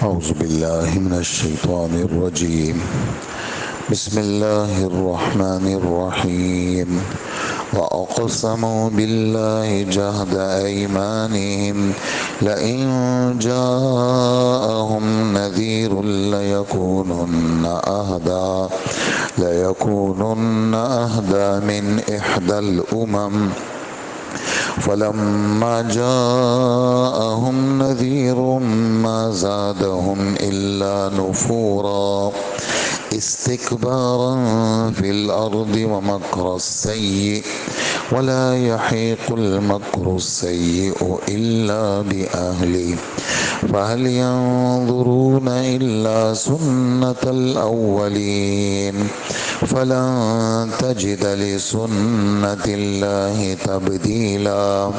أعوذ بالله من الشيطان الرجيم. بسم الله الرحمن الرحيم. وأقسموا بالله جهد أيمانهم لئن جاءهم نذير ليكونن أهدى من إحدى الأمم فلما جاءهم نذير ما زادهم إلا نفورا استكبارا في الأرض ومكر السيء ولا يحيق المكر السيء إلا بأهله فهل ينظرون إلا سنة الأولين فلن تجد لسنة الله تبديلا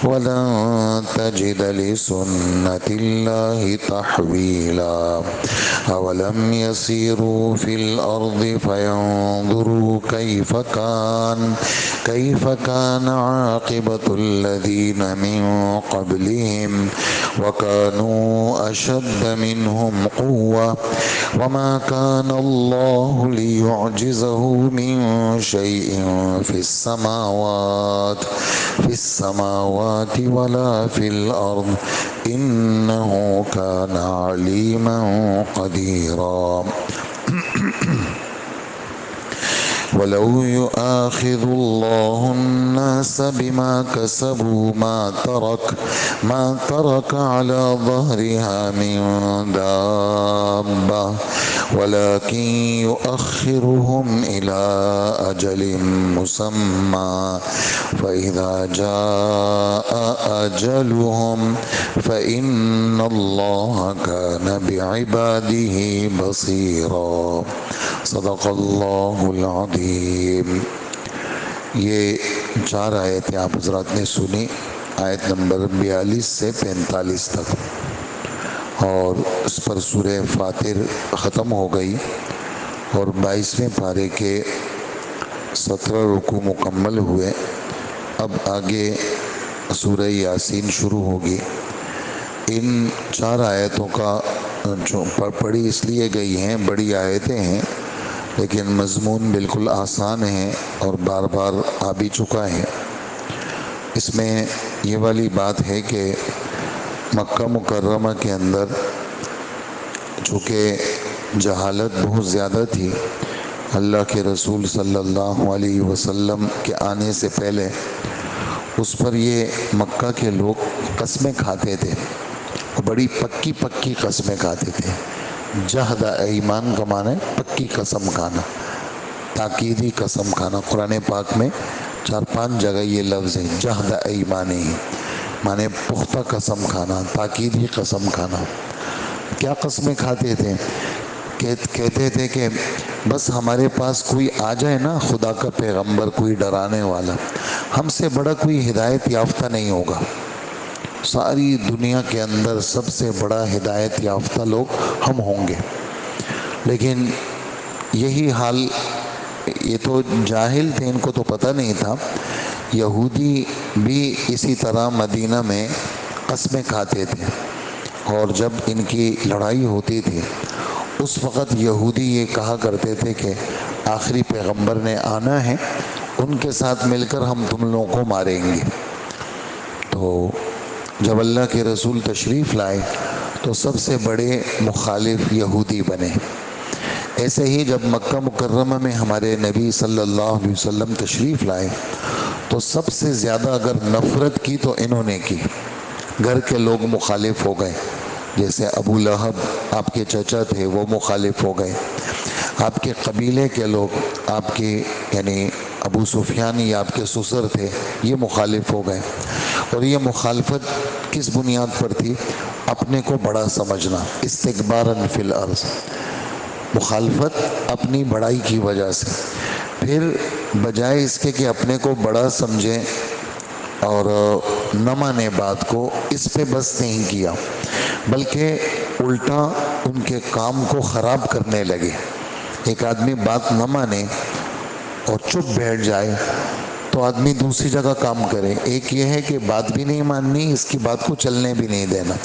ولن تجد لسنة الله تحويلا أولم يسيروا في الأرض فينظروا كيف كان عاقبة الذين من قبلهم وكانوا أشد منهم قوة وما كان الله ليعجزه من شيء في السماوات ولا في الأرض إنه كان عليما قديرا. ولو يؤاخذ الله الناس بما كسبوا ما ترك على ظهرها من دابة ولكن يؤخرهم إلى أجل مسمى فإذا جاء أجلهم فإن الله كان بعباده بصيرا. صدق اللہ العظیم. یہ 4 آیتیں آپ حضرات نے سنی، آیت نمبر 42 سے 45 تک، اور اس پر سورہ فاطر ختم ہو گئی اور 22ویں پارے کے 17 رکوع مکمل ہوئے. اب آگے سورہ یاسین شروع ہوگی. ان 4 آیتوں کا جو پڑھی اس لیے گئی ہیں، بڑی آیتیں ہیں لیکن مضمون بالکل آسان ہے اور بار بار آ بھی چکا ہے. اس میں یہ والی بات ہے کہ مکہ مکرمہ کے اندر چونکہ جہالت بہت زیادہ تھی، اللہ کے رسول صلی اللہ علیہ وسلم کے آنے سے پہلے اس پر یہ مکہ کے لوگ قسمیں کھاتے تھے، بڑی پکی قسمیں کھاتے تھے. جہد ایمان کا معنی پکی قسم کھانا، تاکیدی قسم کھانا. قرآن پاک میں 4-5 جگہ یہ لفظ ہے، جہد ایمانی، معنی پختہ قسم کھانا، تاکیدی قسم کھانا. کیا قسمیں کھاتے تھے؟ کہتے تھے کہ بس ہمارے پاس کوئی آ جائے نا، خدا کا پیغمبر، کوئی ڈرانے والا، ہم سے بڑا کوئی ہدایت یافتہ نہیں ہوگا. ساری دنیا کے اندر سب سے بڑا ہدایت یافتہ لوگ ہم ہوں گے. لیکن یہی حال، یہ تو جاہل تھے، ان کو تو پتہ نہیں تھا. یہودی بھی اسی طرح مدینہ میں قسمیں کھاتے تھے، اور جب ان کی لڑائی ہوتی تھی اس وقت یہودی یہ کہا کرتے تھے کہ آخری پیغمبر نے آنا ہے، ان کے ساتھ مل کر ہم تم لوگوں کو ماریں گے. تو جب اللہ کے رسول تشریف لائے تو سب سے بڑے مخالف یہودی بنے. ایسے ہی جب مکہ مکرمہ میں ہمارے نبی صلی اللہ علیہ وسلم تشریف لائے تو سب سے زیادہ اگر نفرت کی تو انہوں نے کی. گھر کے لوگ مخالف ہو گئے، جیسے ابو لہب آپ کے چچا تھے، وہ مخالف ہو گئے. آپ کے قبیلے کے لوگ، آپ کے یعنی ابو سفیان یا آپ کے سسر تھے، یہ مخالف ہو گئے. اور یہ مخالفت کس بنیاد پر تھی؟ اپنے کو بڑا سمجھنا، استکباراً فی الارض، مخالفت اپنی بڑائی کی وجہ سے. پھر بجائے اس کے کہ اپنے کو بڑا سمجھیں اور نہ مانے بات کو، اس پہ بس نہیں کیا بلکہ الٹا ان کے کام کو خراب کرنے لگے. ایک آدمی بات نہ مانے اور چپ بیٹھ جائے تو آدمی دوسری جگہ کام کرے. ایک یہ ہے کہ بات بھی نہیں ماننی، اس کی بات کو چلنے بھی نہیں دینا.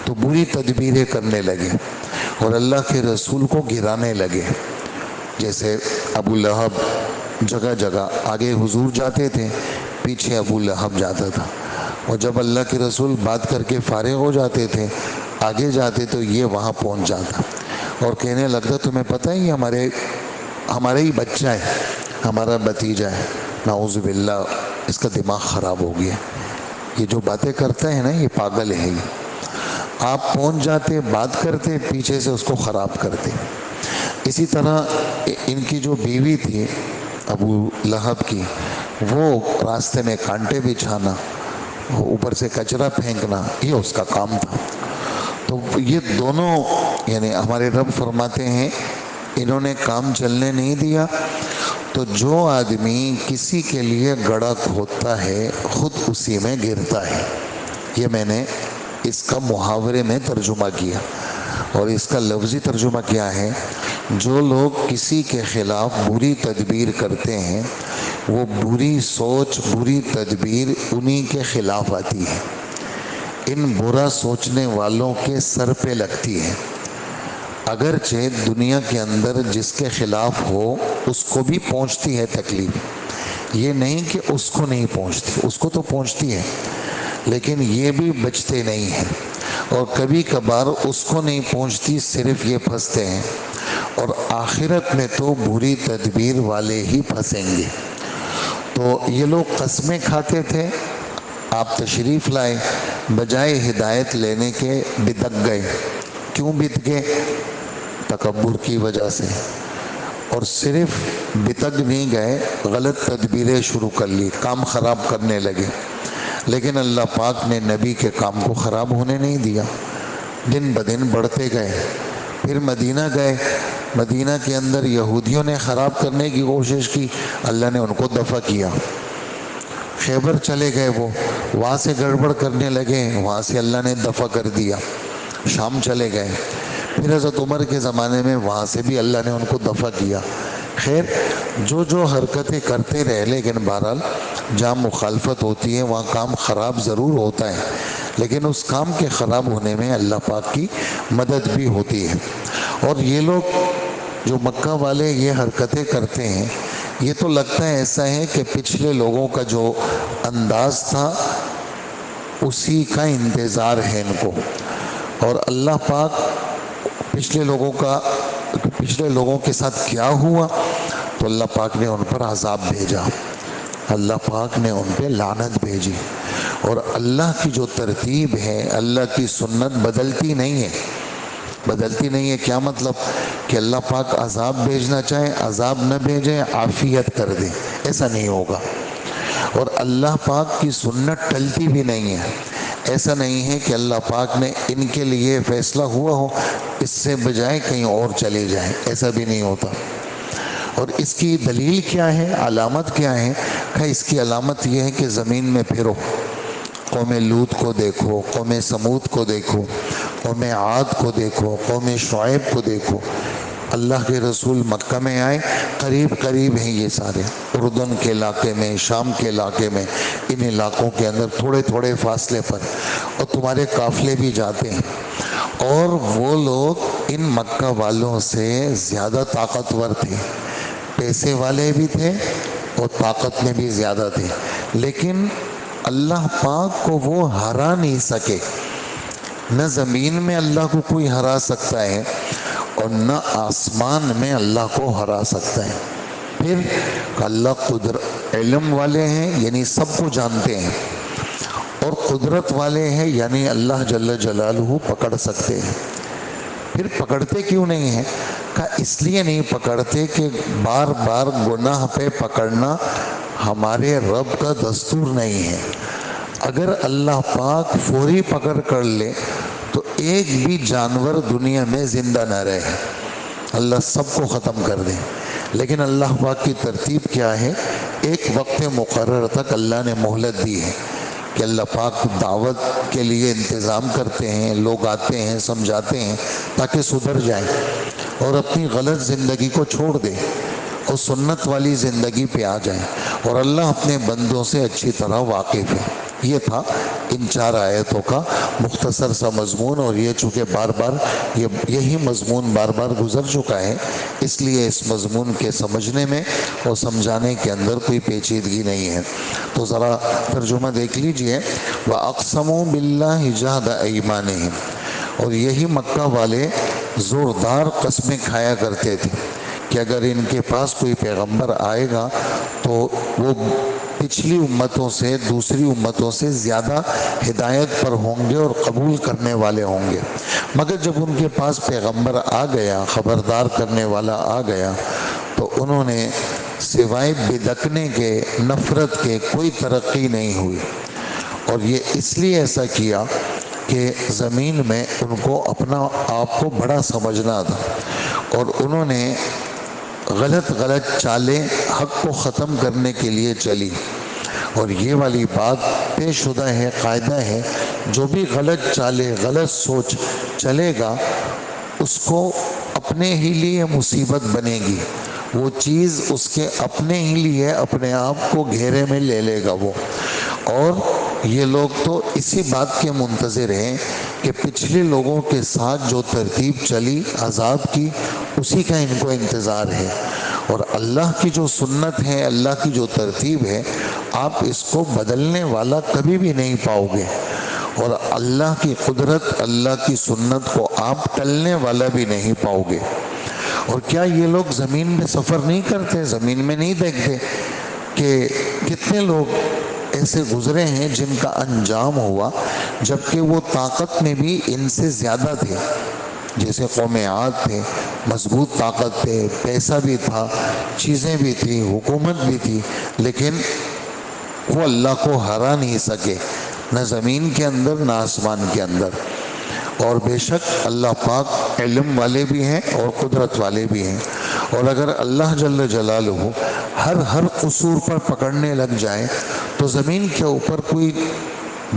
تو بری تدبیریں کرنے لگے اور اللہ کے رسول کو گرانے لگے. جیسے ابو لہب جگہ جگہ آگے حضور جاتے تھے، پیچھے ابو لہب جاتا تھا، اور جب اللہ کے رسول بات کر کے فارغ ہو جاتے تھے آگے جاتے تو یہ وہاں پہنچ جاتا اور کہنے لگتا تمہیں پتہ ہے یہ ہمارے ہی بچہ ہے، ہمارا بھتیجا ہے. نعوذ باللہ، اس کا دماغ خراب ہو گیا، یہ جو باتیں کرتا ہے نا یہ پاگل ہے. یہ آپ پہنچ جاتے، بات کرتے، پیچھے سے اس کو خراب کرتے. اسی طرح ان کی جو بیوی تھی ابو لہب کی، وہ راستے میں کانٹے بچھانا، اوپر سے کچرا پھینکنا، یہ اس کا کام تھا. تو یہ دونوں یعنی ہمارے رب فرماتے ہیں انہوں نے کام چلنے نہیں دیا. تو جو آدمی کسی کے لیے گڑھا کھودتا ہے خود اسی میں گرتا ہے. یہ میں نے اس کا محاورے میں ترجمہ کیا، اور اس کا لفظی ترجمہ کیا ہے، جو لوگ کسی کے خلاف بری تدبیر کرتے ہیں وہ بری سوچ، بری تدبیر انہی کے خلاف آتی ہے، ان برا سوچنے والوں کے سر پہ لگتی ہے. اگرچہ دنیا کے اندر جس کے خلاف ہو اس کو بھی پہنچتی ہے تکلیف، یہ نہیں کہ اس کو نہیں پہنچتی، اس کو تو پہنچتی ہے، لیکن یہ بھی بچتے نہیں ہیں. اور کبھی کبھار اس کو نہیں پہنچتی، صرف یہ پھنستے ہیں، اور آخرت میں تو بری تدبیر والے ہی پھنسیں گے. تو یہ لوگ قسمیں کھاتے تھے، آپ تشریف لائے، بجائے ہدایت لینے کے بدک گئے. کیوں بت گئے؟ تکبر کی وجہ سے. اور صرف بتک نہیں گئے، غلط تدبیریں شروع کر لی، کام خراب کرنے لگے. لیکن اللہ پاک نے نبی کے کام کو خراب ہونے نہیں دیا، دن بدن بڑھتے گئے. پھر مدینہ گئے، مدینہ کے اندر یہودیوں نے خراب کرنے کی کوشش کی، اللہ نے ان کو دفع کیا. خیبر چلے گئے، وہ وہاں سے گڑبڑ کرنے لگے، وہاں سے اللہ نے دفع کر دیا. شام چلے گئے، پھر حضرت عمر کے زمانے میں وہاں سے بھی اللہ نے ان کو دفع کیا. خیر جو حرکتیں کرتے رہے، لیکن بہرحال جہاں مخالفت ہوتی ہے وہاں کام خراب ضرور ہوتا ہے، لیکن اس کام کے خراب ہونے میں اللہ پاک کی مدد بھی ہوتی ہے. اور یہ لوگ جو مکہ والے یہ حرکتیں کرتے ہیں، یہ تو لگتا ہے ایسا ہے کہ پچھلے لوگوں کا جو انداز تھا اسی کا انتظار ہے ان کو. اور اللہ پاک پچھلے لوگوں کے ساتھ کیا ہوا، تو اللہ پاک نے ان پر عذاب بھیجا، اللہ پاک نے ان پہ لعنت بھیجی. اور اللہ کی جو ترتیب ہے، اللہ کی سنت بدلتی نہیں ہے. بدلتی نہیں ہے کیا مطلب؟ کہ اللہ پاک عذاب بھیجنا چاہے عذاب نہ بھیجے، عافیت کر دے، ایسا نہیں ہوگا. اور اللہ پاک کی سنت ٹلتی بھی نہیں ہے. ایسا نہیں ہے کہ اللہ پاک نے ان کے لیے فیصلہ ہوا ہو اس سے بجائے کہیں اور چلے جائیں، ایسا بھی نہیں ہوتا. اور اس کی دلیل کیا ہے، علامت کیا ہے؟ کہ اس کی علامت یہ ہے کہ زمین میں پھرو، قوم لوط کو دیکھو، قوم سمود کو دیکھو، قوم عاد کو دیکھو، قوم شعیب کو دیکھو. اللہ کے رسول مکہ میں آئے، قریب قریب ہیں یہ سارے، اردن کے علاقے میں، شام کے علاقے میں، ان علاقوں کے اندر تھوڑے تھوڑے فاصلے پر، اور تمہارے قافلے بھی جاتے ہیں. اور وہ لوگ ان مکہ والوں سے زیادہ طاقتور تھے، پیسے والے بھی تھے اور طاقت میں بھی زیادہ تھے، لیکن اللہ پاک کو وہ ہرا نہیں سکے. نہ زمین میں اللہ کو کوئی ہرا سکتا ہے اور نہ آسمان میں اللہ کو ہرا سکتا ہے. پھر اللہ علم والے ہیں، یعنی سب کو جانتے ہیں، اور قدرت والے ہیں، یعنی اللہ جل جلالہ پکڑ سکتے ہیں. پھر پکڑتے کیوں نہیں ہیں؟ کہ اس لیے نہیں پکڑتے کہ بار بار گناہ پہ پکڑنا ہمارے رب کا دستور نہیں ہے. اگر اللہ پاک فوری پکڑ کر لے تو ایک بھی جانور دنیا میں زندہ نہ رہے، اللہ سب کو ختم کر دے. لیکن اللہ پاک کی ترتیب کیا ہے؟ ایک وقت مقرر تک اللہ نے مہلت دی ہے کہ اللہ پاک دعوت کے لیے انتظام کرتے ہیں، لوگ آتے ہیں، سمجھاتے ہیں تاکہ سدھر جائیں اور اپنی غلط زندگی کو چھوڑ دیں اور سنت والی زندگی پہ آ جائیں. اور اللہ اپنے بندوں سے اچھی طرح واقف ہے. یہ تھا ان 4 آیتوں کا مختصر سا مضمون، اور یہ چونکہ بار بار یہی مضمون بار بار گزر چکا ہے، اس لیے اس مضمون کے سمجھنے میں اور سمجھانے کے اندر کوئی پیچیدگی نہیں ہے۔ تو ذرا ترجمہ دیکھ لیجئے۔ وَأَقْسَمُوا بِاللَّهِ جَهْدَ أَيْمَانِهِمْ، اور یہی مکہ والے زوردار قسمیں کھایا کرتے تھے کہ اگر ان کے پاس کوئی پیغمبر آئے گا تو وہ پچھلی امتوں سے، دوسری امتوں سے زیادہ ہدایت پر ہوں گے اور قبول کرنے والے ہوں گے، مگر جب ان کے پاس پیغمبر آ گیا، خبردار کرنے والا آ گیا، تو انہوں نے سوائے بدکنے کے، نفرت کے کوئی ترقی نہیں ہوئی۔ اور یہ اس لیے ایسا کیا کہ زمین میں ان کو اپنا آپ کو بڑا سمجھنا تھا، اور انہوں نے غلط چالیں حق کو ختم کرنے کے لیے چلی۔ اور یہ والی بات طے شدہ ہے، قاعدہ ہے، جو بھی غلط چالے، غلط سوچ چلے گا اس کو اپنے ہی لیے مصیبت بنے گی، وہ چیز اس کے اپنے ہی لیے اپنے آپ کو گھیرے میں لے لے گا وہ۔ اور یہ لوگ تو اسی بات کے منتظر ہیں کہ پچھلے لوگوں کے ساتھ جو ترتیب چلی عذاب کی، اسی کا ان کو انتظار ہے۔ اور اللہ کی جو سنت ہے، اللہ کی جو ترتیب ہے، آپ اس کو بدلنے والا کبھی بھی نہیں پاؤ گے، اور اللہ کی قدرت، اللہ کی سنت کو آپ ٹلنے والا بھی نہیں پاؤ گے۔ اور کیا یہ لوگ زمین میں سفر نہیں کرتے، زمین میں نہیں دیکھتے کہ کتنے لوگ ایسے گزرے ہیں جن کا انجام ہوا جبکہ وہ طاقت میں بھی ان سے زیادہ تھے؟ جیسے قوم عاد تھے، مضبوط طاقت تھے، پیسہ بھی تھا، چیزیں بھی تھی، حکومت بھی تھی، لیکن وہ اللہ کو ہرا نہیں سکے، نہ زمین کے اندر نہ آسمان کے اندر۔ اور بے شک اللہ پاک علم والے بھی ہیں اور قدرت والے بھی ہیں، اور اگر اللہ جل جلالہ ہر قصور پر پکڑنے لگ جائے تو زمین کے اوپر کوئی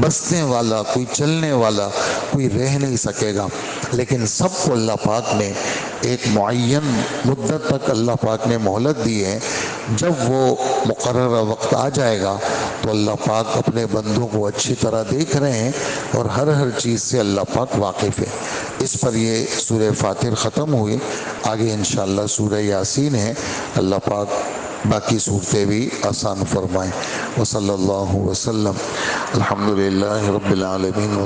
بسنے والا، کوئی چلنے والا، کوئی رہ نہیں سکے گا۔ لیکن سب کو اللہ پاک نے ایک معین مدت تک اللہ پاک نے مہلت دی ہے، جب وہ مقررہ وقت آ جائے گا تو اللہ پاک اپنے بندوں کو اچھی طرح دیکھ رہے ہیں، اور ہر چیز سے اللہ پاک واقف ہے۔ اس پر یہ سورہ فاتر ختم ہوئی، آگے انشاءاللہ سورہ یاسین ہے۔ اللہ پاک باقی صورتیں بھی آسان فرمائیں۔ وصلی اللہ وسلم، الحمدللہ رب العالمین۔